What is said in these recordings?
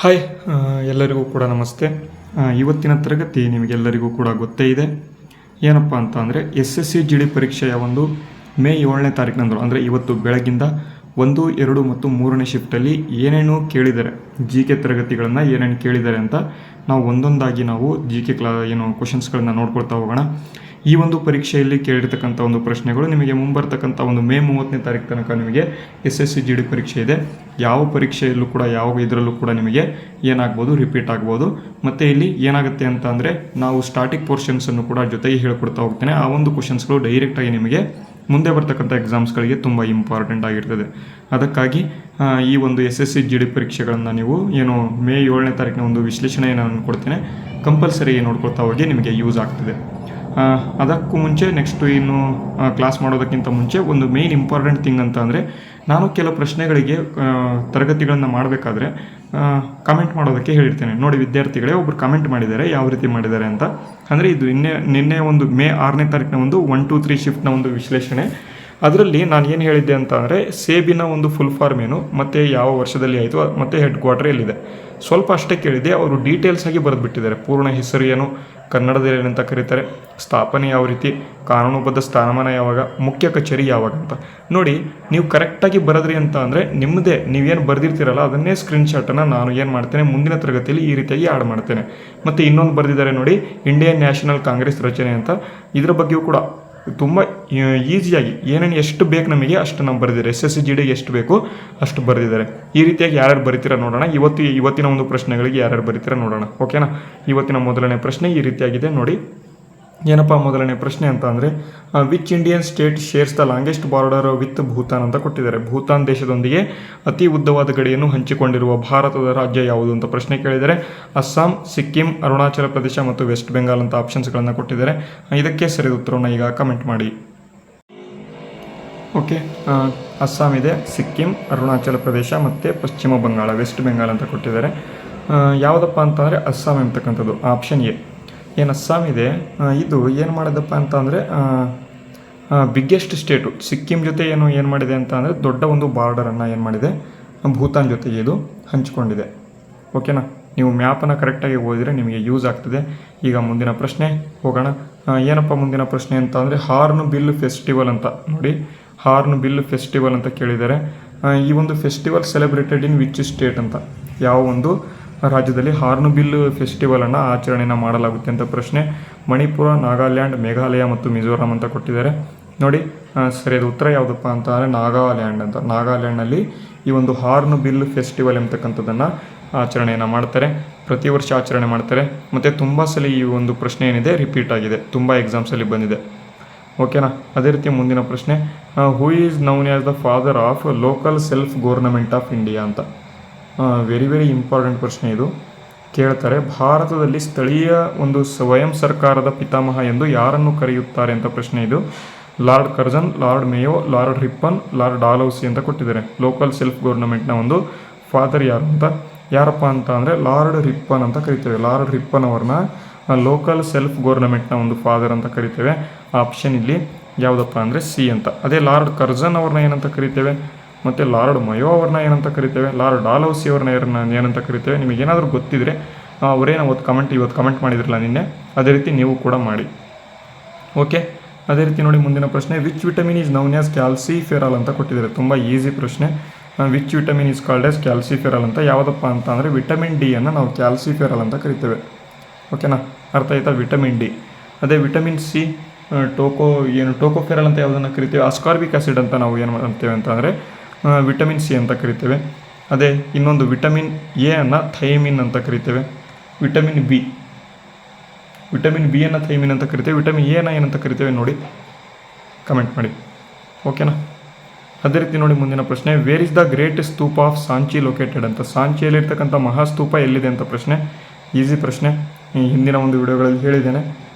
Hi ಎಲ್ಲರಿಗೂ ಕೂಡ ನಮಸ್ತೆ. ಇವತ್ತಿನ ತರಗತಿ ನಿಮಗೆಲ್ಲರಿಗೂ ಕೂಡ ಗೊತ್ತೇ ಇದೆ. ಏನಪ್ಪ ಅಂತ ಅಂದರೆ SSC GD ಪರೀಕ್ಷೆಯ ಒಂದು ಮೇ 7ನೇ ತಾರೀಕಿನಂದು ಅಂದರೆ ಇವತ್ತು ಬೆಳಗಿಂದ 1, 2 ಮತ್ತು 3ನೇ ಶಿಫ್ಟಲ್ಲಿ ಏನೇನು ಕೇಳಿದ್ದಾರೆ, GK ತರಗತಿಗಳನ್ನು ಏನೇನು ಕೇಳಿದ್ದಾರೆ ಅಂತ ನಾವು ಒಂದೊಂದಾಗಿ ನಾವು GK ಕ್ವಶನ್ಸ್ಗಳನ್ನು ನೋಡ್ಕೊಳ್ತಾ ಹೋಗೋಣ. ಈ ಒಂದು ಪರೀಕ್ಷೆಯಲ್ಲಿ ಕೇಳಿರ್ತಕ್ಕಂಥ ಒಂದು ಪ್ರಶ್ನೆಗಳು ನಿಮಗೆ ಮುಂಬರ್ತಕ್ಕಂಥ ಒಂದು ಮೇ 30ನೇ ತಾರೀಕು ತನಕ ನಿಮಗೆ SSC GD ಪರೀಕ್ಷೆ ಇದೆ. ಯಾವ ಪರೀಕ್ಷೆಯಲ್ಲೂ ಕೂಡ ಯಾವ ಇದರಲ್ಲೂ ಕೂಡ ನಿಮಗೆ ಏನಾಗ್ಬೋದು, ರಿಪೀಟ್ ಆಗ್ಬೋದು. ಮತ್ತು ಇಲ್ಲಿ ಏನಾಗುತ್ತೆ ಅಂತ ಅಂದರೆ ನಾವು ಸ್ಟಾಟಿಕ್ ಪೋರ್ಷನ್ಸನ್ನು ಕೂಡ ಜೊತೆಗೆ ಹೇಳ್ಕೊಡ್ತಾ ಹೋಗ್ತೇನೆ. ಆ ಒಂದು ಕ್ವಶನ್ಸ್ಗಳು ಡೈರೆಕ್ಟಾಗಿ ನಿಮಗೆ ಮುಂದೆ ಬರ್ತಕ್ಕಂಥ ಎಕ್ಸಾಮ್ಸ್ಗಳಿಗೆ ತುಂಬ ಇಂಪಾರ್ಟೆಂಟ್ ಆಗಿರ್ತದೆ. ಅದಕ್ಕಾಗಿ ಈ ಒಂದು SSC GD ಪರೀಕ್ಷೆಗಳನ್ನು ನೀವು ಮೇ 7ನೇ ತಾರೀಕಿನ ಒಂದು ವಿಶ್ಲೇಷಣೆಯನ್ನು ನಾನು ಕೊಡ್ತೇನೆ. ಕಂಪಲ್ಸರಿ ನೋಡ್ಕೊಳ್ತಾ ಹೋಗಿ ನಿಮಗೆ ಯೂಸ್ ಆಗ್ತದೆ. ಅದಕ್ಕೂ ಮುಂಚೆ ನೆಕ್ಸ್ಟು ಇನ್ನು ಕ್ಲಾಸ್ ಮಾಡೋದಕ್ಕಿಂತ ಮುಂಚೆ ಒಂದು ಮೇನ್ ಇಂಪಾರ್ಟೆಂಟ್ ಥಿಂಗ್ ಅಂತ ಅಂದರೆ ನಾನು ಕೆಲವು ಪ್ರಶ್ನೆಗಳಿಗೆ ತರಗತಿಗಳನ್ನು ಮಾಡಬೇಕಾದ್ರೆ ಕಮೆಂಟ್ ಮಾಡೋದಕ್ಕೆ ಹೇಳಿರ್ತೇನೆ. ನೋಡಿ ವಿದ್ಯಾರ್ಥಿಗಳೇ, ಒಬ್ಬರು ಕಮೆಂಟ್ ಮಾಡಿದ್ದಾರೆ, ಯಾವ ರೀತಿ ಮಾಡಿದ್ದಾರೆ ಅಂತ ಅಂದರೆ ಇದು ನಿನ್ನೆ ಒಂದು ಮೇ 6ನೇ ತಾರೀಕಿನ ಒಂದು 1, 2, 3 ಶಿಫ್ಟ್ನ ಒಂದು ವಿಶ್ಲೇಷಣೆ. ಅದರಲ್ಲಿ ನಾನು ಏನು ಹೇಳಿದ್ದೆ ಅಂತ ಅಂದರೆ ಸೇಬಿನ ಒಂದು ಫುಲ್ ಫಾರ್ಮ್ ಏನು, ಮತ್ತು ಯಾವ ವರ್ಷದಲ್ಲಿ ಆಯಿತು, ಮತ್ತು ಹೆಡ್ ಕ್ವಾರ್ಟರ್ ಎಲ್ಲಿದೆ, ಸ್ವಲ್ಪ ಅಷ್ಟೇ ಕೇಳಿದೆ. ಅವರು ಡೀಟೇಲ್ಸ್ ಆಗಿ ಬರೆದುಬಿಟ್ಟಿದ್ದಾರೆ. ಪೂರ್ಣ ಹೆಸರು ಏನು, ಕನ್ನಡದಲ್ಲಿ ಏನಂತ ಕರೀತಾರೆ, ಸ್ಥಾಪನೆ ಯಾವ ರೀತಿ, ಕಾನೂನುಬದ್ಧ ಸ್ಥಾನಮಾನ ಯಾವಾಗ, ಮುಖ್ಯ ಕಚೇರಿ ಯಾವಾಗ ಅಂತ. ನೋಡಿ, ನೀವು ಕರೆಕ್ಟಾಗಿ ಬರೆದ್ರಿ ಅಂತ ಅಂದರೆ ನಿಮ್ಮದೇ ನೀವೇನು ಬರೆದಿರ್ತೀರಲ್ಲ ಅದನ್ನೇ ಸ್ಕ್ರೀನ್ಶಾಟನ್ನು ನಾನು ಏನು ಮಾಡ್ತೇನೆ, ಮುಂದಿನ ತರಗತಿಯಲ್ಲಿ ಈ ರೀತಿಯಾಗಿ ಆ್ಯಡ್ ಮಾಡ್ತೇನೆ. ಮತ್ತು ಇನ್ನೊಂದು ಬರೆದಿದ್ದಾರೆ ನೋಡಿ, ಇಂಡಿಯನ್ ನ್ಯಾಷನಲ್ ಕಾಂಗ್ರೆಸ್ ರಚನೆ ಅಂತ. ಇದರ ಬಗ್ಗೆಯೂ ಕೂಡ ತುಂಬ ಈಸಿಯಾಗಿ ಏನೇನು ಎಷ್ಟು ಬೇಕು ನಮಗೆ ಅಷ್ಟು ನಾವು ಬರೆದಿದ್ದಾರೆ. SSC GD ಎಷ್ಟು ಬೇಕು ಅಷ್ಟು ಬರೆದಿದ್ದಾರೆ. ಈ ರೀತಿಯಾಗಿ ಯಾರ್ಯಾರು ಬರೀತೀರ ನೋಡೋಣ. ಇವತ್ತಿನ ಒಂದು ಪ್ರಶ್ನೆಗಳಿಗೆ ಯಾರ್ಯಾರು ಬರೀತೀರ ನೋಡೋಣ, ಓಕೆನಾ. ಇವತ್ತಿನ ಮೊದಲನೇ ಪ್ರಶ್ನೆ ಈ ರೀತಿಯಾಗಿದೆ ನೋಡಿ. ಏನಪ್ಪ ಮೊದಲನೇ ಪ್ರಶ್ನೆ ಅಂತ ಅಂದರೆ which Indian state shares the longest border with Bhutan ಅಂತ ಕೊಟ್ಟಿದ್ದಾರೆ. ಭೂತಾನ್ ದೇಶದೊಂದಿಗೆ ಅತಿ ಉದ್ದವಾದ ಗಡಿಯನ್ನು ಹಂಚಿಕೊಂಡಿರುವ ಭಾರತದ ರಾಜ್ಯ ಯಾವುದು ಅಂತ ಪ್ರಶ್ನೆ ಕೇಳಿದರೆ ಅಸ್ಸಾಂ, ಸಿಕ್ಕಿಂ, ಅರುಣಾಚಲ ಪ್ರದೇಶ ಮತ್ತು ವೆಸ್ಟ್ ಬೆಂಗಾಲ್ ಅಂತ ಆಪ್ಷನ್ಸ್ಗಳನ್ನು ಕೊಟ್ಟಿದ್ದಾರೆ. ಇದಕ್ಕೆ ಸರಿದ ಉತ್ತರವನ್ನು ಈಗ ಕಮೆಂಟ್ ಮಾಡಿ. ಓಕೆ, ಅಸ್ಸಾಂ ಇದೆ, ಸಿಕ್ಕಿಂ, ಅರುಣಾಚಲ ಪ್ರದೇಶ ಮತ್ತು ಪಶ್ಚಿಮ ಬಂಗಾಳ, ವೆಸ್ಟ್ ಬೆಂಗಾಲ್ ಅಂತ ಕೊಟ್ಟಿದ್ದಾರೆ. ಯಾವುದಪ್ಪ ಅಂತಂದರೆ ಅಸ್ಸಾಂ ಎಂಬತಕ್ಕಂಥದ್ದು ಆಪ್ಷನ್ ಎ. ಏನು ಅಸ್ಸಾಂ ಇದೆ, ಇದು ಏನು ಮಾಡಿದಪ್ಪ ಅಂತ ಅಂದರೆ ಬಿಗ್ಗೆಸ್ಟ್ ಸ್ಟೇಟು ಸಿಕ್ಕಿಂ ಜೊತೆ ಏನು ಮಾಡಿದೆ ಅಂತ ಅಂದರೆ ದೊಡ್ಡ ಒಂದು ಬಾರ್ಡರನ್ನು ಏನು ಮಾಡಿದೆ, ಭೂತಾನ್ ಜೊತೆಗೆ ಇದು ಹಂಚಿಕೊಂಡಿದೆ. ಓಕೆನಾ. ನೀವು ಮ್ಯಾಪನ್ನು ಕರೆಕ್ಟಾಗಿ ಓದಿದರೆ ನಿಮಗೆ ಯೂಸ್ ಆಗ್ತದೆ. ಈಗ ಮುಂದಿನ ಪ್ರಶ್ನೆ ಹೋಗೋಣ. ಏನಪ್ಪ ಮುಂದಿನ ಪ್ರಶ್ನೆ ಅಂತ ಅಂದರೆ ಹಾರ್ನ್ ಬಿಲ್ ಫೆಸ್ಟಿವಲ್ ಅಂತ ನೋಡಿ. ಹಾರ್ನ್ ಬಿಲ್ ಫೆಸ್ಟಿವಲ್ ಅಂತ ಕೇಳಿದ್ದಾರೆ. ಈ ಒಂದು festival celebrated in which state ಅಂತ, ಯಾವ ಒಂದು ರಾಜ್ಯದಲ್ಲಿ ಹಾರ್ನ್ ಬಿಲ್ ಫೆಸ್ಟಿವಲನ್ನು ಆಚರಣೆಯನ್ನು ಮಾಡಲಾಗುತ್ತೆ ಅಂತ ಪ್ರಶ್ನೆ. ಮಣಿಪುರ, ನಾಗಾಲ್ಯಾಂಡ್, ಮೇಘಾಲಯ ಮತ್ತು ಮಿಜೋರಾಂ ಅಂತ ಕೊಟ್ಟಿದ್ದಾರೆ. ನೋಡಿ, ಸರಿಯಾದ ಉತ್ತರ ಯಾವುದಪ್ಪ ಅಂತ ಅಂದರೆ ನಾಗಾಲ್ಯಾಂಡ್ ಅಂತ. ನಾಗಾಲ್ಯಾಂಡ್ನಲ್ಲಿ ಈ ಒಂದು ಹಾರ್ನ್ ಬಿಲ್ ಫೆಸ್ಟಿವಲ್ ಎಂಬತಕ್ಕಂಥದ್ದನ್ನು ಆಚರಣೆಯನ್ನು ಮಾಡ್ತಾರೆ. ಪ್ರತಿ ವರ್ಷ ಆಚರಣೆ ಮಾಡ್ತಾರೆ. ಮತ್ತು ತುಂಬ ಸಲ ಈ ಒಂದು ಪ್ರಶ್ನೆ ಏನಿದೆ ರಿಪೀಟ್ ಆಗಿದೆ, ತುಂಬ ಎಕ್ಸಾಮ್ಸಲ್ಲಿ ಬಂದಿದೆ. ಓಕೆನಾ. ಅದೇ ರೀತಿ ಮುಂದಿನ ಪ್ರಶ್ನೆ, who is known as the father of local self government of India ಅಂತ. ವೆರಿ ಇಂಪಾರ್ಟೆಂಟ್ ಪ್ರಶ್ನೆ ಇದು. ಕೇಳ್ತಾರೆ, ಭಾರತದಲ್ಲಿ ಸ್ಥಳೀಯ ಒಂದು ಸ್ವಯಂ ಸರ್ಕಾರದ ಪಿತಾಮಹ ಎಂದು ಯಾರನ್ನು ಕರೆಯುತ್ತಾರೆ ಅಂತ ಪ್ರಶ್ನೆ ಇದು. Lord Curzon, lord Mayo, lord Ripon, lord Dalhousie ಅಂತ ಕೊಟ್ಟಿದ್ದಾರೆ. ಲೋಕಲ್ ಸೆಲ್ಫ್ ಗೌರ್ನಮೆಂಟ್ನ ಒಂದು ಫಾದರ್ ಯಾರು ಅಂತ, ಯಾರಪ್ಪ ಅಂತ ಅಂದರೆ ಲಾರ್ಡ್ ರಿಪ್ಪನ್ ಅಂತ ಕರಿತೇವೆ. ಲಾರ್ಡ್ ರಿಪ್ಪನ್ ಅವ್ರನ್ನ ಲೋಕಲ್ ಸೆಲ್ಫ್ ಗೌರ್ನಮೆಂಟ್ನ ಒಂದು ಫಾದರ್ ಅಂತ ಕರಿತೇವೆ. ಆಪ್ಷನ್ ಇಲ್ಲಿ ಯಾವುದಪ್ಪ ಅಂದರೆ ಸಿ ಅಂತ. ಅದೇ ಲಾರ್ಡ್ ಕರ್ಜನ್ ಅವ್ರನ್ನ ಏನಂತ ಕರಿತೇವೆ, ಮತ್ತು ಲಾರ್ಡ್ ಮಯೋ ಅವ್ರನ್ನ ಏನಂತ ಕರಿತೇವೆ, ಲಾರ್ಡ್ ಡಾಲೌಸಿ ಅವ್ರನ್ನ ಏನಂತ ಕರಿತೇವೆ. ನಿಮಗೇನಾದರೂ ಗೊತ್ತಿದ್ರೆ ಅವರೇನು ಇವತ್ತು ಕಮೆಂಟ್ ಮಾಡಿದ್ರಲ್ಲ ನಿನ್ನೆ, ಅದೇ ರೀತಿ ನೀವು ಕೂಡ ಮಾಡಿ. ಓಕೆ. ಅದೇ ರೀತಿ ನೋಡಿ ಮುಂದಿನ ಪ್ರಶ್ನೆ, which vitamin is known as calciferol ಅಂತ ಕೊಟ್ಟಿದ್ದಾರೆ. ತುಂಬ ಈಸಿ ಪ್ರಶ್ನೆ. Which vitamin is called as calciferol ಅಂತ. ಯಾವುದಪ್ಪ ಅಂತ ಅಂದರೆ ವಿಟಮಿನ್ ಡಿಯನ್ನು ನಾವು ಕ್ಯಾಲ್ಸಿಫೆರಾಲ್ ಅಂತ ಕರಿತೇವೆ. ಓಕೆನಾ, ಅರ್ಥ ಆಯ್ತಾ. Vitamin D. ಅದೇ ವಿಟಮಿನ್ ಸಿ, ಟೋಕೋಫೆರಾಲ್ ಅಂತ ಯಾವುದನ್ನು ಕರಿತೇವೆ. ಅಸ್ಕಾರ್ಬಿಕ್ ಆ್ಯಸಿಡ್ ಅಂತ ನಾವು ಏನು ಮಾಡ್ತೇವೆ ಅಂತ ಅಂದರೆ ವಿಟಮಿನ್ ಸಿ ಅಂತ ಕರಿತೇವೆ. ಅದೇ ಇನ್ನೊಂದು ವಿಟಮಿನ್ ಎ ಅನ್ನು ಥೈಮಿನ್ ಅಂತ ಕರಿತೇವೆ. ವಿಟಮಿನ್ ಬಿ ಅನ್ನು ಥೈಮಿನ್ ಅಂತ ಕರಿತೇವೆ. ವಿಟಮಿನ್ ಎನ ಏನಂತ ಕರಿತೇವೆ ನೋಡಿ, ಕಮೆಂಟ್ ಮಾಡಿ. ಓಕೆನಾ. ಅದೇ ರೀತಿ ನೋಡಿ ಮುಂದಿನ ಪ್ರಶ್ನೆ, where is the great stupa of Sanchi located ಅಂತ. ಸಾಂಚಿಯಲ್ಲಿರ್ತಕ್ಕಂಥ ಮಹಾಸ್ತೂಪ ಎಲ್ಲಿದೆ ಅಂತ ಪ್ರಶ್ನೆ. ಈಸಿ ಪ್ರಶ್ನೆ, ಹಿಂದಿನ ಒಂದು ವಿಡಿಯೋಗಳಲ್ಲಿ ಹೇಳಿದ್ದೇನೆ.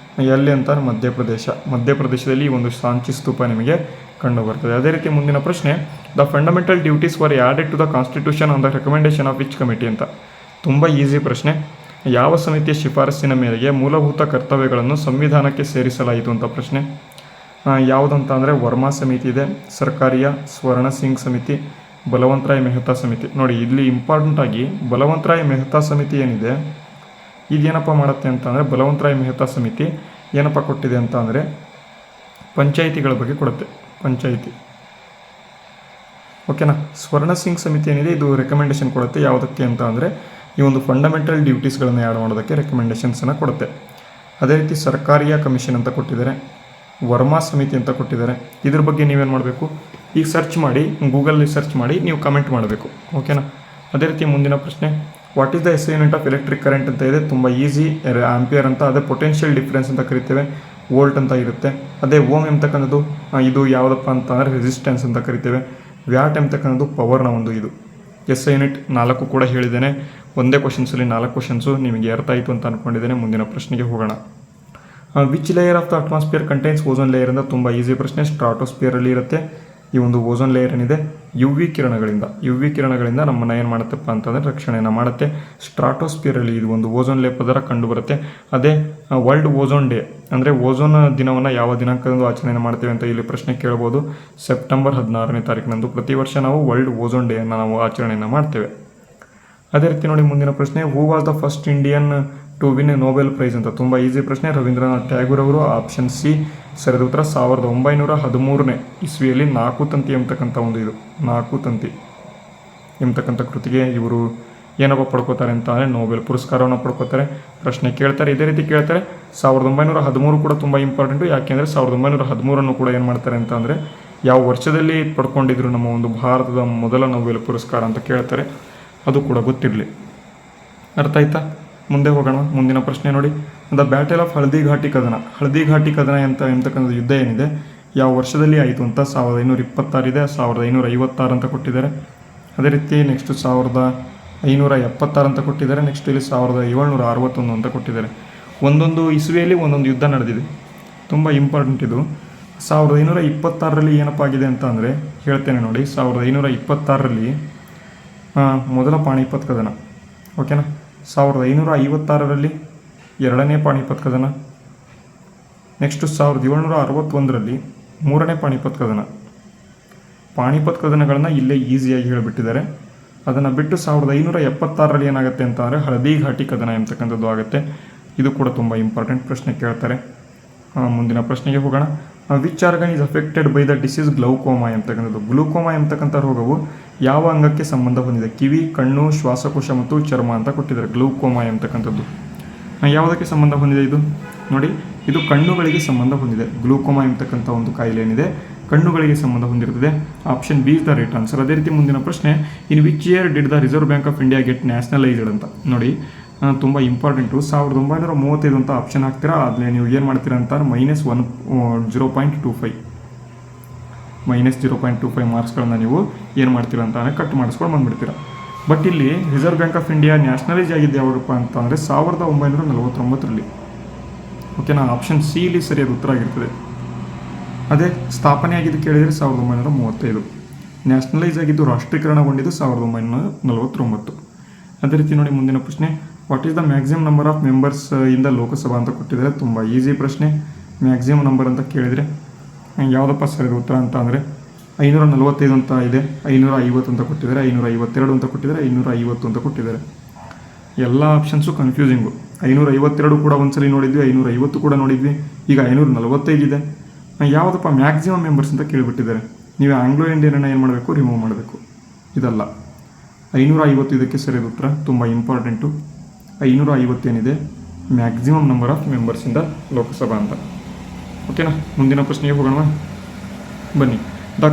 ಎಲ್ಲಿ ಅಂತ ಮಧ್ಯಪ್ರದೇಶದಲ್ಲಿ ಈ ಒಂದು ಸಾಂಚಿ ಸ್ತೂಪ ನಿಮಗೆ ಕಂಡು ಬರ್ತದೆ. ಅದೇ ರೀತಿ ಮುಂದಿನ ಪ್ರಶ್ನೆ, the fundamental duties were added to the constitution on the recommendation of which committee ಅಂತ. ತುಂಬ ಈಸಿ ಪ್ರಶ್ನೆ. ಯಾವ ಸಮಿತಿಯ ಶಿಫಾರಸ್ಸಿನ ಮೇರೆಗೆ ಮೂಲಭೂತ ಕರ್ತವ್ಯಗಳನ್ನು ಸಂವಿಧಾನಕ್ಕೆ ಸೇರಿಸಲಾಯಿತು ಅಂತ ಪ್ರಶ್ನೆ. ಯಾವುದಂತ ಅಂದರೆ ವರ್ಮಾ ಸಮಿತಿ ಇದೆ, ಸರ್ಕಾರಿಯ ಸ್ವರ್ಣ ಸಿಂಗ್ ಸಮಿತಿ, ಬಲವಂತರಾಯ್ ಮೆಹ್ತಾ ಸಮಿತಿ. ನೋಡಿ ಇಲ್ಲಿ ಇಂಪಾರ್ಟೆಂಟಾಗಿ ಬಲವಂತರಾಯ್ ಮೆಹ್ತಾ ಸಮಿತಿ ಏನಿದೆ ಇದೇನಪ್ಪ ಮಾಡುತ್ತೆ ಅಂತ ಅಂದರೆ, ಬಲವಂತರಾಯ್ ಮೆಹ್ತಾ ಸಮಿತಿ ಏನಪ್ಪ ಕೊಟ್ಟಿದೆ ಅಂತ ಅಂದರೆ ಪಂಚಾಯಿತಿಗಳ ಬಗ್ಗೆ ಕೊಡುತ್ತೆ. ಪಂಚಾಯಿತಿ ಓಕೆನಾ. ಸ್ವರ್ಣ ಸಿಂಗ್ ಸಮಿತಿ ಏನಿದೆ ಇದು ರೆಕಮೆಂಡೇಶನ್ ಕೊಡುತ್ತೆ ಯಾವುದಕ್ಕೆ ಅಂತ ಅಂದರೆ ಈ ಒಂದು ಫಂಡಮೆಂಟಲ್ ಡ್ಯೂಟೀಸ್ಗಳನ್ನು ಆ್ಯಡ್ ಮಾಡೋದಕ್ಕೆ ರೆಕಮೆಂಡೇಷನ್ಸನ್ನು ಕೊಡುತ್ತೆ. ಅದೇ ರೀತಿ ಸರ್ಕಾರಿಯ ಕಮಿಷನ್ ಅಂತ ಕೊಟ್ಟಿದ್ದಾರೆ, ವರ್ಮಾ ಸಮಿತಿ ಅಂತ ಕೊಟ್ಟಿದ್ದಾರೆ. ಇದ್ರ ಬಗ್ಗೆ ನೀವೇನು ಮಾಡಬೇಕು, ಈಗ ಸರ್ಚ್ ಮಾಡಿ, ಗೂಗಲಲ್ಲಿ ಸರ್ಚ್ ಮಾಡಿ ನೀವು ಕಮೆಂಟ್ ಮಾಡಬೇಕು ಓಕೆನಾ. ಅದೇ ರೀತಿ ಮುಂದಿನ ಪ್ರಶ್ನೆ, what is the S unit of electric current ಅಂತ ಇದೆ, ತುಂಬ ಈಸಿ, ಆಂಪಿಯರ್ ಅಂತ. ಅದೇ ಪೊಟೆನ್ಷಿಯಲ್ ಡಿಫ್ರೆನ್ಸ್ ಅಂತ ಕರಿತೇವೆ, ವೋಲ್ಟ್ ಅಂತ ಇರುತ್ತೆ. ಅದೇ ಓಮ್ ಎಂಬತಕ್ಕಂಥದ್ದು ಇದು ಯಾವುದಪ್ಪ ಅಂತ ಅಂದರೆ ರೆಸಿಸ್ಟೆನ್ಸ್ ಅಂತ ಕರಿತೇವೆ. ವ್ಯಾಟ್ ಎಂಬತಕ್ಕಂಥದ್ದು ಪವರ್ನ ಒಂದು ಇದು. ಎಸ್ ಯೂನಿಟ್ 4 ಕೂಡ ಹೇಳಿದ್ದೇನೆ. ಒಂದೇ ಕ್ವಶನ್ಸಲ್ಲಿ 4 ಕ್ವಶನ್ಸು ನಿಮಗೆ ಅರ್ಥ ಆಯಿತು ಅಂತ ಅಂದ್ಕೊಂಡಿದ್ದೇನೆ. ಮುಂದಿನ ಪ್ರಶ್ನೆಗೆ ಹೋಗೋಣ. Which layer of the atmosphere contains ozone layer ಅಂತ ತುಂಬ ಈಸಿ ಪ್ರಶ್ನೆ. ಸ್ಟ್ರಾಟೋಸ್ಫಿಯರಲ್ಲಿ ಇರುತ್ತೆ ಈ ಒಂದು ಓಝೋನ್ ಲೇಯರ್ ಏನಿದೆ. ಯು ವಿ ಕಿರಣಗಳಿಂದ ನಮ್ಮನ್ನು ಏನು ಮಾಡುತ್ತಪ್ಪ ಅಂತಂದರೆ ರಕ್ಷಣೆಯನ್ನು ಮಾಡುತ್ತೆ. ಸ್ಟ್ರಾಟೋಸ್ಫಿಯರಲ್ಲಿ ಇದು ಒಂದು ಓಝೋನ್ ಲೇ ಪದರ ಕಂಡು ಬರುತ್ತೆ. ಅದೇ ವರ್ಲ್ಡ್ ಓಝೋನ್ ಡೇ ಅಂದರೆ ಓಝೋನ್ ದಿನವನ್ನು ಯಾವ ದಿನಾಂಕದಂದು ಆಚರಣೆ ಮಾಡ್ತೇವೆ ಅಂತ ಇಲ್ಲಿ ಪ್ರಶ್ನೆ ಕೇಳ್ಬೋದು. ಸೆಪ್ಟೆಂಬರ್ 16ನೇ ತಾರೀಕಿನಂದು ಪ್ರತಿ ವರ್ಷ ನಾವು ವರ್ಲ್ಡ್ ಓಝೋನ್ ಡೇಯನ್ನು ನಾವು ಆಚರಣೆಯನ್ನು ಮಾಡ್ತೇವೆ. ಅದೇ ರೀತಿ ನೋಡಿ ಮುಂದಿನ ಪ್ರಶ್ನೆ, who was the first Indian to win Nobel prize ಅಂತ. ತುಂಬ ಈಸಿ ಪ್ರಶ್ನೆ. ರವೀಂದ್ರನಾಥ್ ಟ್ಯಾಗೂರ್ ಅವರು. ಆಪ್ಷನ್ ಸಿ ಸರಿದ ಉತ್ತರ. 1913ನೇ ಇಸ್ವಿಯಲ್ಲಿ 4 ತಂತಿ ಎಂಬತಕ್ಕಂಥ ಒಂದು ಇದು 4 ತಂತಿ ಎಂಬತಕ್ಕಂಥ ಕೃತಿಗೆ ಇವರು ಏನಪ್ಪ ಪಡ್ಕೋತಾರೆ ಅಂತ ಅಂದರೆ ನೊಬೆಲ್ ಪುರಸ್ಕಾರವನ್ನು ಪಡ್ಕೋತಾರೆ. ಪ್ರಶ್ನೆ ಕೇಳ್ತಾರೆ, ಇದೇ ರೀತಿ ಕೇಳ್ತಾರೆ. 1913 ಕೂಡ ತುಂಬ ಇಂಪಾರ್ಟೆಂಟು. ಯಾಕೆಂದರೆ 1913 ಕೂಡ ಏನು ಮಾಡ್ತಾರೆ ಅಂತ ಅಂದರೆ ಯಾವ ವರ್ಷದಲ್ಲಿ ಪಡ್ಕೊಂಡಿದ್ರು ನಮ್ಮ ಒಂದು ಭಾರತದ ಮೊದಲ ನೊಬೆಲ್ ಪುರಸ್ಕಾರ ಅಂತ ಕೇಳ್ತಾರೆ. ಅದು ಕೂಡ ಗೊತ್ತಿರಲಿ. ಅರ್ಥ ಆಯ್ತಾ? ಮುಂದೆ ಹೋಗೋಣ. ಮುಂದಿನ ಪ್ರಶ್ನೆ ನೋಡಿ, ದ ಬ್ಯಾಟಲ್ ಆಫ್ ಹಳದಿಘಾಟಿ ಕದನ. ಹಳದಿಘಾಟಿ ಕದನ ಎಂತಕ್ಕಂಥ ಯುದ್ಧ ಏನಿದೆ ಯಾವ ವರ್ಷದಲ್ಲಿ ಆಯಿತು ಅಂತ 1526 ಇದೆ. 1556 ಅಂತ ಕೊಟ್ಟಿದ್ದಾರೆ. ಅದೇ ರೀತಿ ನೆಕ್ಸ್ಟ್ 1576 ಅಂತ ಕೊಟ್ಟಿದ್ದಾರೆ. ನೆಕ್ಸ್ಟ್ ಇಲ್ಲಿ 1761 ಅಂತ ಕೊಟ್ಟಿದ್ದಾರೆ. ಒಂದೊಂದು ಇಸ್ವಿಯಲ್ಲಿ ಒಂದೊಂದು ಯುದ್ಧ ನಡೆದಿದೆ. ತುಂಬ ಇಂಪಾರ್ಟೆಂಟ್ ಇದು. 1526ರಲ್ಲಿ ಏನಪ್ಪ ಆಗಿದೆ ಅಂತ ಅಂದರೆ ಹೇಳ್ತೇನೆ ನೋಡಿ. 1526ರಲ್ಲಿ ಮೊದಲ ಪಾಣಿಪತ್ ಕದನ ಓಕೆನಾ. 1556ರಲ್ಲಿ ಎರಡನೇ ಪಾಣಿಪತ್ ಕದನ. ನೆಕ್ಸ್ಟು 1761ರಲ್ಲಿ ಮೂರನೇ ಪಾಣಿಪತ್ ಕದನ. ಪಾಣಿಪತ್ ಕದನಗಳನ್ನು ಇಲ್ಲೇ ಈಸಿಯಾಗಿ ಹೇಳಿಬಿಟ್ಟಿದ್ದಾರೆ. ಅದನ್ನು ಬಿಟ್ಟು 1576ರಲ್ಲಿ ಏನಾಗುತ್ತೆ ಅಂತ ಅಂದರೆ ಹಳದಿಘಾಟಿ ಕದನ ಎಂಬತಕ್ಕಂಥದ್ದು ಆಗುತ್ತೆ. ಇದು ಕೂಡ ತುಂಬ ಇಂಪಾರ್ಟೆಂಟ್ ಪ್ರಶ್ನೆ ಕೇಳ್ತಾರೆ. ಮುಂದಿನ ಪ್ರಶ್ನೆಗೆ ಹೋಗೋಣ. Which organ is affected by the disease glaucoma ಎಂಬತಕ್ಕಂಥದ್ದು. ಗ್ಲೂಕೋಮಾ ಎಂಬತಕ್ಕಂಥ ರೋಗವು ಯಾವ ಅಂಗಕ್ಕೆ ಸಂಬಂಧ ಹೊಂದಿದೆ? ಕಿವಿ, ಕಣ್ಣು, ಶ್ವಾಸಕೋಶ ಮತ್ತು ಚರ್ಮ ಅಂತ ಕೊಟ್ಟಿದ್ದಾರೆ. ಗ್ಲೂಕೋಮಾ ಎಂಬತಕ್ಕಂಥದ್ದು ಯಾವುದಕ್ಕೆ ಸಂಬಂಧ ಹೊಂದಿದೆ ಇದು ನೋಡಿ, ಇದು ಕಣ್ಣುಗಳಿಗೆ ಸಂಬಂಧ ಹೊಂದಿದೆ. ಗ್ಲೂಕೋಮಾ ಎಂಬತಕ್ಕಂಥ ಒಂದು ಕಾಯಿಲೆ ಏನಿದೆ ಕಣ್ಣುಗಳಿಗೆ ಸಂಬಂಧ ಹೊಂದಿರುತ್ತದೆ. Option B is the right answer. ಅದೇ ರೀತಿ ಮುಂದಿನ ಪ್ರಶ್ನೆ, in which year did the reserve bank of India get nationalised ಅಂತ. ನೋಡಿ ತುಂಬ ಇಂಪಾರ್ಟೆಂಟು. 1935 ಅಂತ ಆಪ್ಷನ್ ಹಾಕ್ತೀರಾ. ಆದರೆ ನೀವು ಏನು ಮಾಡ್ತೀರಾ ಅಂತ -0.25 ಮಾರ್ಕ್ಸ್ಗಳನ್ನ ನೀವು ಏನು ಮಾಡ್ತೀರಾ ಅಂತ ಕಟ್ ಮಾಡಿಸ್ಕೊಂಡು ಬಂದುಬಿಡ್ತೀರಾ. ಬಟ್ ಇಲ್ಲಿ reserve bank of India nationalise ಆಗಿದ್ದು ಯಾವಾಗಪ್ಪ ಅಂತ ಅಂದರೆ 1949ರಲ್ಲಿ ಓಕೆನಾ. ಆಪ್ಷನ್ ಸಿ ಇಲ್ಲಿ ಸರಿಯಾದ ಉತ್ತರ ಆಗಿರ್ತದೆ. ಅದೇ ಸ್ಥಾಪನೆ ಆಗಿದ್ದು ಕೇಳಿದರೆ 1935. ನ್ಯಾಷನಲೈಸ್ ಆಗಿದ್ದು ರಾಷ್ಟ್ರೀಕರಣಗೊಂಡಿದ್ದು 1949. ಅದೇ ರೀತಿ ನೋಡಿ ಮುಂದಿನ ಪ್ರಶ್ನೆ, what is the maximum number of members in the Lok Sabha ಅಂತ ಕೊಟ್ಟಿದ್ದಾರೆ. ತುಂಬ ಈಸಿ ಪ್ರಶ್ನೆ. ಮ್ಯಾಕ್ಸಿಮಮ್ ನಂಬರ್ ಅಂತ ಕೇಳಿದರೆ ಯಾವುದಪ್ಪ ಸರಿಯಾದ ಉತ್ತರ ಅಂತ ಅಂದರೆ 545 ಅಂತ ಇದೆ. 550 ಅಂತ ಕೊಟ್ಟಿದ್ದಾರೆ. 552 ಅಂತ ಕೊಟ್ಟಿದ್ದಾರೆ. 550 ಅಂತ ಕೊಟ್ಟಿದ್ದಾರೆ. ಎಲ್ಲ ಆಪ್ಷನ್ಸು ಕನ್ಫ್ಯೂಸಿಂಗು. 552 ಕೂಡ ಒಂದ್ಸಲಿ ನೋಡಿದ್ವಿ, 550 ಕೂಡ ನೋಡಿದ್ವಿ, ಈಗ 545 ಇದೆ. ಯಾವುದಪ್ಪ ಮ್ಯಾಕ್ಸಿಮಮ್ ಮೆಂಬರ್ಸ್ ಅಂತ ಕೇಳಿಬಿಟ್ಟಿದ್ದಾರೆ. ನೀವು ಆಂಗ್ಲೋ ಇಂಡಿಯನನ್ನು ಏನು ಮಾಡಬೇಕು, ರಿಮೂವ್ ಮಾಡಬೇಕು. ಇದಲ್ಲ 550 ಇದಕ್ಕೆ ಸರಿಯಾದ ಉತ್ತರ. ತುಂಬ ಇಂಪಾರ್ಟೆಂಟು. 550 ಏನಿದೆ maximum number of members in the Lok Sabha ಅಂತ. ಓಕೆನಾ. ಮುಂದಿನ ಪ್ರಶ್ನೆಗೆ ಹೋಗೋಣ ಬನ್ನಿ. The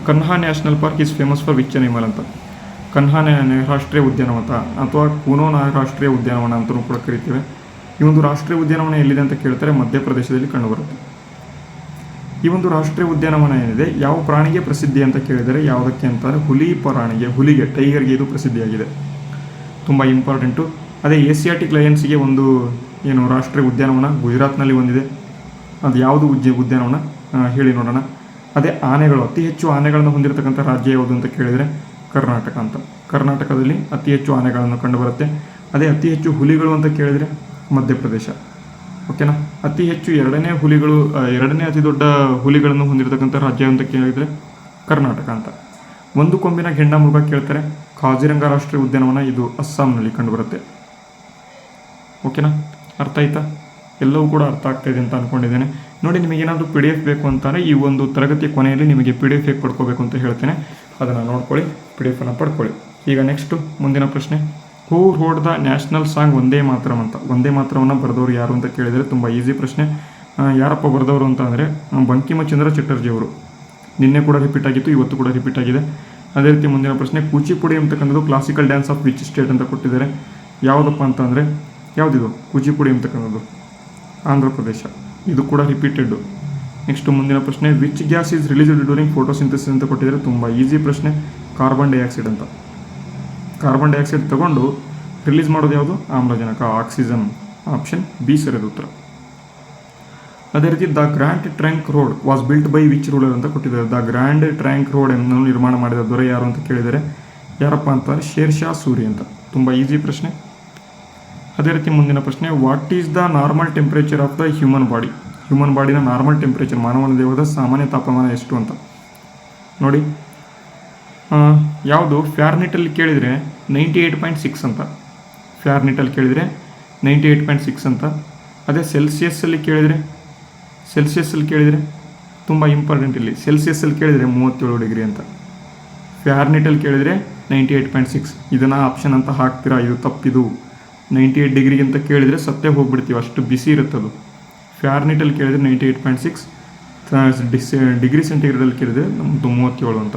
Kanha national park is famous for which animal ಅಂತ. ಕನ್ಹಾ ರಾಷ್ಟ್ರೀಯ ಉದ್ಯಾನವನ ಅಥವಾ ಕೂನೋ ರಾಷ್ಟ್ರೀಯ ಉದ್ಯಾನವನ ಅಂತಲೂ ಕೂಡ ಕರಿತೀವಿ. ಈ ಒಂದು ರಾಷ್ಟ್ರೀಯ ಉದ್ಯಾನವನ ಎಲ್ಲಿದೆ ಅಂತ ಕೇಳ್ತಾರೆ, ಮಧ್ಯಪ್ರದೇಶದಲ್ಲಿ ಕಂಡುಬರುತ್ತೆ. ಈ ಒಂದು ರಾಷ್ಟ್ರೀಯ ಉದ್ಯಾನವನ ಏನಿದೆ ಯಾವ ಪ್ರಾಣಿಗೆ ಪ್ರಸಿದ್ಧಿ ಅಂತ ಕೇಳಿದರೆ ಯಾವುದಕ್ಕೆ ಅಂತಾರೆ, ಹುಲಿ ಪ್ರಾಣಿಗೆ, ಹುಲಿಗೆ, ಟೈಗರ್ಗೆ ಇದು ಪ್ರಸಿದ್ಧಿಯಾಗಿದೆ. ತುಂಬ ಇಂಪಾರ್ಟೆಂಟು. ಅದೇ ಏಸಿಯಾಟಿಕ್ ಲಯನ್ಸ್ಗೆ ಒಂದು ಏನು ರಾಷ್ಟ್ರೀಯ ಉದ್ಯಾನವನ ಗುಜರಾತ್ನಲ್ಲಿ ಒಂದಿದೆ. ಅದು ಯಾವುದು ಉದ್ಯಾನವನ ಹೇಳಿ ನೋಡೋಣ. ಅದೇ ಆನೆಗಳು, ಅತಿ ಹೆಚ್ಚು ಆನೆಗಳನ್ನು ಹೊಂದಿರತಕ್ಕಂಥ ರಾಜ್ಯ ಯಾವುದು ಅಂತ ಕೇಳಿದರೆ ಕರ್ನಾಟಕ ಅಂತ. ಕರ್ನಾಟಕದಲ್ಲಿ ಅತಿ ಹೆಚ್ಚು ಆನೆಗಳನ್ನು ಕಂಡುಬರುತ್ತೆ. ಅದೇ ಅತಿ ಹೆಚ್ಚು ಹುಲಿಗಳು ಅಂತ ಕೇಳಿದರೆ ಮಧ್ಯಪ್ರದೇಶ. ಓಕೆನಾ. ಅತಿ ಹೆಚ್ಚು ಎರಡನೇ ಅತಿ ದೊಡ್ಡ ಹುಲಿಗಳನ್ನು ಹೊಂದಿರತಕ್ಕಂಥ ರಾಜ್ಯ ಅಂತ ಕೇಳಿದರೆ ಕರ್ನಾಟಕ ಅಂತ. ಒಂದು ಕೊಂಬಿನ ಗೆಂಡ ಮೃಗ ಕೇಳ್ತಾರೆ. ಕಾಜಿರಂಗ ರಾಷ್ಟ್ರೀಯ ಉದ್ಯಾನವನ ಇದು ಅಸ್ಸಾಂನಲ್ಲಿ ಕಂಡುಬರುತ್ತೆ. ಓಕೆನಾ, ಅರ್ಥ ಆಯ್ತಾ? ಎಲ್ಲವೂ ಕೂಡ ಅರ್ಥ ಆಗ್ತಾ ಇದೆ ಅಂತ ಅಂದ್ಕೊಂಡಿದ್ದೇನೆ. ನೋಡಿ, ನಿಮಗೇನಾದರೂ PDF ಬೇಕು ಅಂತಾರೆ ಈ ಒಂದು ತರಗತಿಯ ಕೊನೆಯಲ್ಲಿ ನಿಮಗೆ PDF ಹೇಗೆ ಪಡ್ಕೋಬೇಕು ಅಂತ ಹೇಳ್ತೇನೆ. ಅದನ್ನು ನೋಡ್ಕೊಳ್ಳಿ, PDF ಅನ್ನು ಪಡ್ಕೊಳ್ಳಿ. ಈಗ ನೆಕ್ಸ್ಟು ಮುಂದಿನ ಪ್ರಶ್ನೆ, who wrote the national song Vande Mataram ಅಂತ. ವಂದೇ ಮಾತರವನ್ನು ಬರೆದವರು ಯಾರು ಅಂತ ಕೇಳಿದರೆ ತುಂಬ ಈಸಿ ಪ್ರಶ್ನೆ. ಯಾರಪ್ಪ ಬರೆದವರು ಅಂತ ಅಂದರೆ ಬಂಕಿಮಚಂದ್ರ ಚಟರ್ಜಿ ಅವರು. ನಿನ್ನೆ ಕೂಡ ರಿಪೀಟ್ ಆಗಿತ್ತು, ಇವತ್ತು ಕೂಡ ರಿಪೀಟ್ ಆಗಿದೆ. ಅದೇ ರೀತಿ ಮುಂದಿನ ಪ್ರಶ್ನೆ, ಕೂಚಿಪುಡಿ ಅಂತಕ್ಕಂಥದ್ದು classical dance of which state ಅಂತ ಕೊಟ್ಟಿದ್ದಾರೆ. ಯಾವುದಪ್ಪ ಅಂತ ಅಂದರೆ ಯಾವುದಿದು ಕೂಚಿಪುಡಿ ಅಂತಕ್ಕಂಥದ್ದು? ಆಂಧ್ರ ಪ್ರದೇಶ. ಇದು ಕೂಡ ರಿಪೀಟೆಡ್ಡು. ನೆಕ್ಸ್ಟ್ ಮುಂದಿನ ಪ್ರಶ್ನೆ, which gas is released during photosynthesis ಅಂತ ಕೊಟ್ಟಿದ್ದಾರೆ. ತುಂಬ ಈಸಿ ಪ್ರಶ್ನೆ. ಕಾರ್ಬನ್ ಡೈಆಕ್ಸೈಡ್ ಅಂತ. ಕಾರ್ಬನ್ ಡೈಆಕ್ಸೈಡ್ ತಗೊಂಡು ರಿಲೀಸ್ ಮಾಡೋದು ಯಾವುದು? ಆಮ್ಲಜನಕ, ಆಕ್ಸಿಜನ್. ಆಪ್ಷನ್ ಬಿ ಸರಿಯಾದ ಉತ್ತರ. ಅದೇ ರೀತಿ the grand trunk road was built by which ruler ಅಂತ ಕೊಟ್ಟಿದ್ದಾರೆ. ದ ಗ್ರ್ಯಾಂಡ್ ಟ್ರಂಕ್ ರೋಡ್ ಅನ್ನು ನಿರ್ಮಾಣ ಮಾಡಿದ ದೊರೆ ಯಾರು ಅಂತ ಕೇಳಿದರೆ ಯಾರಪ್ಪ ಅಂತಂದರೆ ಶೇರ್ ಶಾ ಸೂರಿ ಅಂತ. ತುಂಬ ಈಸಿ ಪ್ರಶ್ನೆ. ಅದೇ ರೀತಿ ಮುಂದಿನ ಪ್ರಶ್ನೆ, what is the normal temperature of the human body? Human ಬಾಡಿನ ನಾರ್ಮಲ್ ಟೆಂಪ್ರೇಚರ್, ಮಾನವನ ದೇಹದ ಸಾಮಾನ್ಯ ತಾಪಮಾನ ಎಷ್ಟು ಅಂತ ನೋಡಿ. ಯಾವುದು? ಫ್ಯಾರ್ನಿಟಲ್ಲಿ ಕೇಳಿದರೆ 98.6 ಅಂತ. ಫ್ಯಾರ್ನಿಟಲ್ಲಿ ಕೇಳಿದರೆ 98.6 ಅಂತ. ಅದೇ ಸೆಲ್ಸಿಯಸ್ಸಲ್ಲಿ ಕೇಳಿದರೆ ತುಂಬ ಇಂಪಾರ್ಟೆಂಟ್ ಇಲ್ಲಿ. ಸೆಲ್ಸಿಯಸ್ಸಲ್ಲಿ ಕೇಳಿದರೆ 37 ಡಿಗ್ರಿ ಅಂತ. ಫ್ಯಾರ್ನಿಟಲ್ಲಿ ಕೇಳಿದರೆ 98.6. ಇದನ್ನು ಆಪ್ಷನ್ ಅಂತ ಹಾಕ್ತೀರಾ? ಇದು ತಪ್ಪಿದು. 98 ಡಿಗ್ರಿ ಅಂತ ಕೇಳಿದರೆ ಸತ್ತೇ ಹೋಗ್ಬಿಡ್ತೀವಿ, ಅಷ್ಟು ಬಿಸಿ ಇರುತ್ತದು. ಫ್ಯಾರ್ನಿಟಲ್ಲಿ ಕೇಳಿದರೆ 98.6, ಡಿಗ್ರಿ ಸೆಂಟಿಗ್ರೇಡಲ್ಲಿ ಕೇಳಿದರೆ ನಮ್ಮದು 37 ಅಂತ.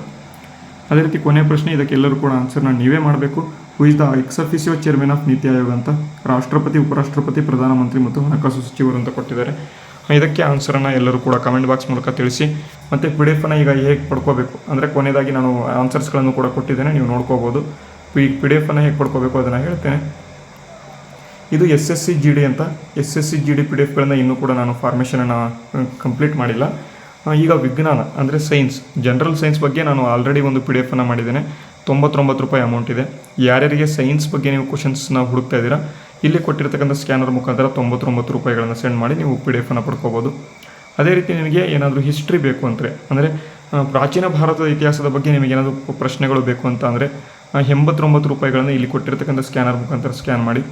ಅದೇ ರೀತಿ ಕೊನೆಯ ಪ್ರಶ್ನೆ, ಇದಕ್ಕೆಲ್ಲರೂ ಕೂಡ ಆನ್ಸರ್ನ ನೀವೇ ಮಾಡಬೇಕು. Who is the ex officio chairman of NITI Aayog ಅಂತ. ರಾಷ್ಟ್ರಪತಿ, ಉಪರಾಷ್ಟ್ರಪತಿ, ಪ್ರಧಾನಮಂತ್ರಿ ಮತ್ತು ಹಣಕಾಸು ಸಚಿವರು ಅಂತ ಕೊಟ್ಟಿದ್ದಾರೆ. ಇದಕ್ಕೆ ಆನ್ಸರನ್ನು ಎಲ್ಲರೂ ಕೂಡ ಕಮೆಂಟ್ ಬಾಕ್ಸ್ ಮೂಲಕ ತಿಳಿಸಿ. ಮತ್ತು PDF ಅನ್ನು ಈಗ ಹೇಗೆ ಪಡ್ಕೋಬೇಕು ಅಂದರೆ ಕೊನೆಯದಾಗಿ ನಾನು ಆನ್ಸರ್ಸ್ಗಳನ್ನು ಕೂಡ ಕೊಟ್ಟಿದ್ದೇನೆ, ನೀವು ನೋಡ್ಕೋಬೋದು. ಈ PDF ಅನ್ನು ಹೇಗೆ ಪಡ್ಕೋಬೇಕು ಅದನ್ನು ಹೇಳ್ತೇನೆ. ಇದು SSC GD ಅಂತ. SSC GD PDF ಇನ್ನೂ ಕೂಡ ನಾನು ಫಾರ್ಮೇಷನನ್ನು ಕಂಪ್ಲೀಟ್ ಮಾಡಿಲ್ಲ. ಈಗ ವಿಜ್ಞಾನ ಅಂದರೆ ಸೈನ್ಸ್, ಜನರಲ್ ಸೈನ್ಸ್ ಬಗ್ಗೆ ನಾನು ಆಲ್ರೆಡಿ ಒಂದು PDF ಅನ್ನು ಮಾಡಿದ್ದೇನೆ. 99 ರೂಪಾಯಿ ಅಮೌಂಟ್ ಇದೆ. ಯಾರ್ಯಾರಿಗೆ ಸೈನ್ಸ್ ಬಗ್ಗೆ ನೀವು ಕ್ವಶನ್ಸ್ನ ಹುಡುಕ್ತಾ ಇದ್ದೀರಾ, ಇಲ್ಲಿ ಕೊಟ್ಟಿರ್ತಕ್ಕಂಥ ಸ್ಕ್ಯಾನರ್ ಮುಖಾಂತರ 99 ರೂಪಾಯಿಗಳನ್ನು ಸೆಂಡ್ ಮಾಡಿ ನೀವು PDF ಅನ್ನು ಪಡ್ಕೋಬೋದು. ಅದೇ ರೀತಿ ನಿಮಗೆ ಏನಾದರೂ ಹಿಸ್ಟ್ರಿ ಬೇಕು ಅಂದರೆ ಪ್ರಾಚೀನ ಭಾರತದ ಇತಿಹಾಸದ ಬಗ್ಗೆ ನಿಮಗೆ ಏನಾದರೂ ಪ್ರಶ್ನೆಗಳು ಬೇಕು ಅಂತ ಅಂದರೆ 89 ರೂಪಾಯಿಗಳನ್ನು ಇಲ್ಲಿ ಕೊಟ್ಟಿರ್ತಕ್ಕಂಥ ಸ್ಕ್ಯಾನರ್ ಮುಖಾಂತರ ಸ್ಕ್ಯಾನ್ ಮಾಡಿ,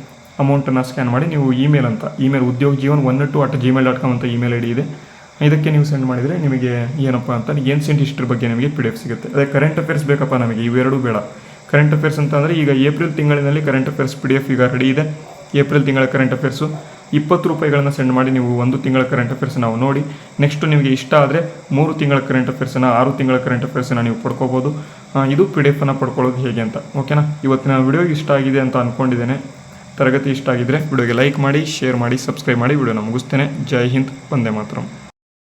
ಅಮೌಂಟನ್ನು ಸ್ಕ್ಯಾನ್ ಮಾಡಿ ನೀವು ಇಮೇಲ್ udyogjeevan112@gmail.com ಅಂತ ಇಮೇಲ್ ID ಇದೆ. ಇದಕ್ಕೆ ನೀವು ಸೆಂಡ್ ಮಾಡಿದರೆ ನಿಮಗೆ ಏನಪ್ಪ ಅಂತ ಏನ್ಷಿಯಂಟ್ ಹಿಸ್ಟ್ರಿ ಬಗ್ಗೆ ನಿಮಗೆ PDF ಸಿಗುತ್ತೆ. ಅದೇ ಕರೆಂಟ್ ಅಫೇರ್ಸ್ ಬೇಕಪ್ಪ ನಮಗೆ, ಇವೆರಡೂ ಬೇಡ. ಕರೆಂಟ್ ಅಫೇರ್ಸ್ ಅಂತ ಅಂದರೆ ಈಗ ಏಪ್ರಿಲ್ ತಿಂಗಳಿನಲ್ಲಿ ಕರೆಂಟ್ ಅಫೇರ್ಸ್ PDF ಈಗ ರೆಡಿ ಇದೆ. ಏಪ್ರಿಲ್ ತಿಂಗಳ ಕರೆಂಟ್ ಅಫೇರ್ಸು 20 ರೂಪಾಯಿಗಳನ್ನು ಸೆಂಡ್ ಮಾಡಿ ನೀವು 1 ತಿಂಗಳ ಕರೆಂಟ್ ಅಫೇರ್ಸ್ ನಾವು ನೋಡಿ, ನೆಕ್ಸ್ಟು ನಿಮಗೆ ಇಷ್ಟ ಆದರೆ 3 ತಿಂಗಳ ಕರೆಂಟ್ ಅಫೇರ್ಸನ್ನು, 6 ತಿಂಗಳ ಕರೆಂಟ್ ಅಫೇರ್ಸನ್ನು ನೀವು ಪಡ್ಕೋಬೋದು. ಇದು PDF ಅನ್ನು ಪಡ್ಕೊಳ್ಳೋದು ಹೇಗೆ ಅಂತ. ಓಕೆನಾ? ಇವತ್ತಿನ ವಿಡಿಯೋ ಇಷ್ಟ ಆಗಿದೆ ಅಂತ ಅಂದ್ಕೊಂಡಿದ್ದೇನೆ. ತರಗತಿ ಇಷ್ಟ ಆಗಿದ್ದರೆ ವಿಡಿಯೋಗೆ ಲೈಕ್ ಮಾಡಿ, ಶೇರ್ ಮಾಡಿ, ಸಬ್ಸ್ಕ್ರೈಬ್ ಮಾಡಿ. ವಿಡಿಯೋನ ಮುಗಿಸ್ತೇನೆ. ಜೈ ಹಿಂದ್, ವಂದೇ ಮಾತರಂ.